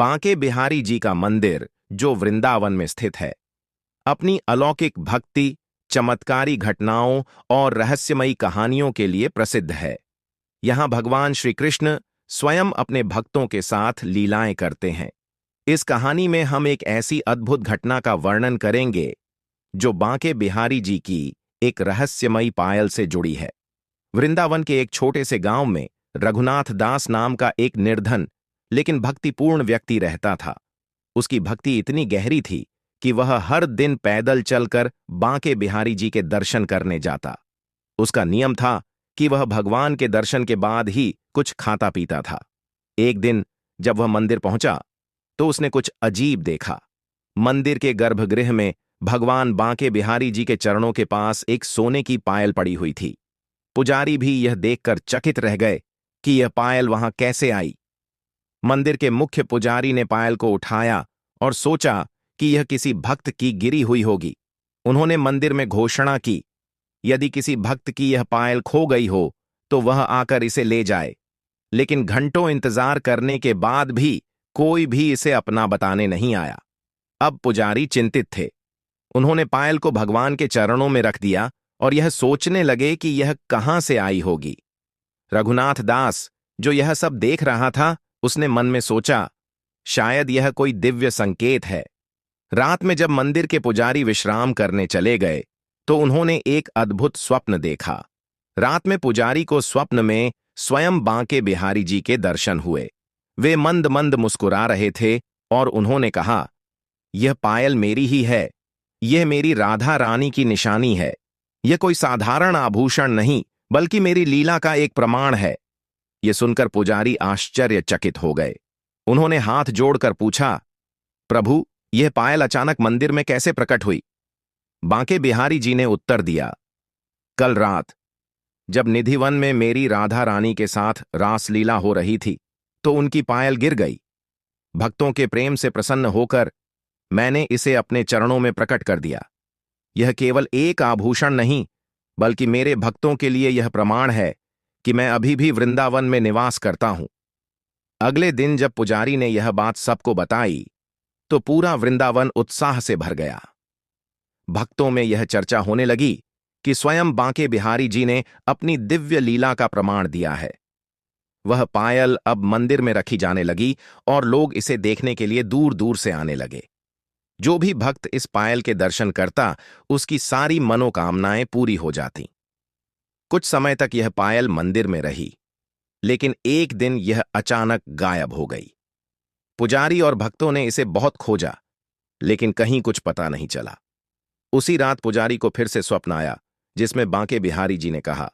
बांके बिहारी जी का मंदिर, जो वृंदावन में स्थित है, अपनी अलौकिक भक्ति, चमत्कारी घटनाओं और रहस्यमयी कहानियों के लिए प्रसिद्ध है। यहाँ भगवान श्री कृष्ण स्वयं अपने भक्तों के साथ लीलाएं करते हैं। इस कहानी में हम एक ऐसी अद्भुत घटना का वर्णन करेंगे जो बांके बिहारी जी की एक रहस्यमयी पायल से जुड़ी है। वृंदावन के एक छोटे से गांव में रघुनाथ दास नाम का एक निर्धन लेकिन भक्तिपूर्ण व्यक्ति रहता था। उसकी भक्ति इतनी गहरी थी कि वह हर दिन पैदल चलकर बांके बिहारी जी के दर्शन करने जाता। उसका नियम था कि वह भगवान के दर्शन के बाद ही कुछ खाता पीता था। एक दिन जब वह मंदिर पहुंचा तो उसने कुछ अजीब देखा। मंदिर के गर्भगृह में भगवान बांके बिहारी जी के चरणों के पास एक सोने की पायल पड़ी हुई थी। पुजारी भी यह देखकर चकित रह गए कि यह पायल वहां कैसे आई। मंदिर के मुख्य पुजारी ने पायल को उठाया और सोचा कि यह किसी भक्त की गिरी हुई होगी। उन्होंने मंदिर में घोषणा की, यदि किसी भक्त की यह पायल खो गई हो तो वह आकर इसे ले जाए। लेकिन घंटों इंतजार करने के बाद भी कोई भी इसे अपना बताने नहीं आया। अब पुजारी चिंतित थे। उन्होंने पायल को भगवान के चरणों में रख दिया और यह सोचने लगे कि यह कहां से आई होगी। रघुनाथ दास, जो यह सब देख रहा था, उसने मन में सोचा, शायद यह कोई दिव्य संकेत है। रात में जब मंदिर के पुजारी विश्राम करने चले गए तो उन्होंने एक अद्भुत स्वप्न देखा। रात में पुजारी को स्वप्न में स्वयं बांके बिहारी जी के दर्शन हुए। वे मंद मंद मुस्कुरा रहे थे और उन्होंने कहा, यह पायल मेरी ही है। यह मेरी राधा रानी की निशानी है। यह कोई साधारण आभूषण नहीं, बल्कि मेरी लीला का एक प्रमाण है। यह सुनकर पुजारी आश्चर्यचकित हो गए। उन्होंने हाथ जोड़कर पूछा, प्रभु, यह पायल अचानक मंदिर में कैसे प्रकट हुई? बांके बिहारी जी ने उत्तर दिया, कल रात जब निधिवन में मेरी राधा रानी के साथ रासलीला हो रही थी तो उनकी पायल गिर गई। भक्तों के प्रेम से प्रसन्न होकर मैंने इसे अपने चरणों में प्रकट कर दिया। यह केवल एक आभूषण नहीं, बल्कि मेरे भक्तों के लिए यह प्रमाण है कि मैं अभी भी वृंदावन में निवास करता हूं। अगले दिन जब पुजारी ने यह बात सबको बताई तो पूरा वृंदावन उत्साह से भर गया। भक्तों में यह चर्चा होने लगी कि स्वयं बांके बिहारी जी ने अपनी दिव्य लीला का प्रमाण दिया है। वह पायल अब मंदिर में रखी जाने लगी और लोग इसे देखने के लिए दूर दूर से आने लगे। जो भी भक्त इस पायल के दर्शन करता, उसकी सारी मनोकामनाएं पूरी हो जाती। कुछ समय तक यह पायल मंदिर में रही, लेकिन एक दिन यह अचानक गायब हो गई। पुजारी और भक्तों ने इसे बहुत खोजा, लेकिन कहीं कुछ पता नहीं चला। उसी रात पुजारी को फिर से स्वप्न आया, जिसमें बांके बिहारी जी ने कहा,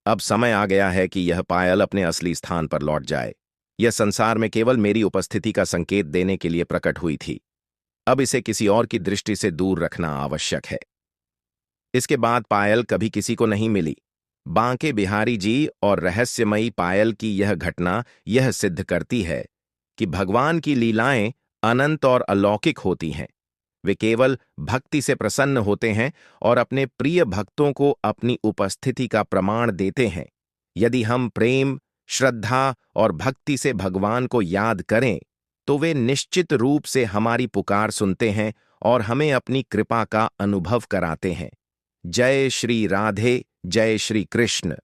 अब समय आ गया है कि यह पायल अपने असली स्थान पर लौट जाए। यह संसार में केवल मेरी उपस्थिति का संकेत देने के लिए प्रकट हुई थी। अब इसे किसी और की दृष्टि से दूर रखना आवश्यक है। इसके बाद पायल कभी किसी को नहीं मिली। बांके बिहारी जी और रहस्यमयी पायल की यह घटना यह सिद्ध करती है कि भगवान की लीलाएं अनंत और अलौकिक होती हैं। वे केवल भक्ति से प्रसन्न होते हैं और अपने प्रिय भक्तों को अपनी उपस्थिति का प्रमाण देते हैं। यदि हम प्रेम, श्रद्धा और भक्ति से भगवान को याद करें तो वे निश्चित रूप से हमारी पुकार सुनते हैं और हमें अपनी कृपा का अनुभव कराते हैं। जय श्री राधे, जय श्री कृष्ण।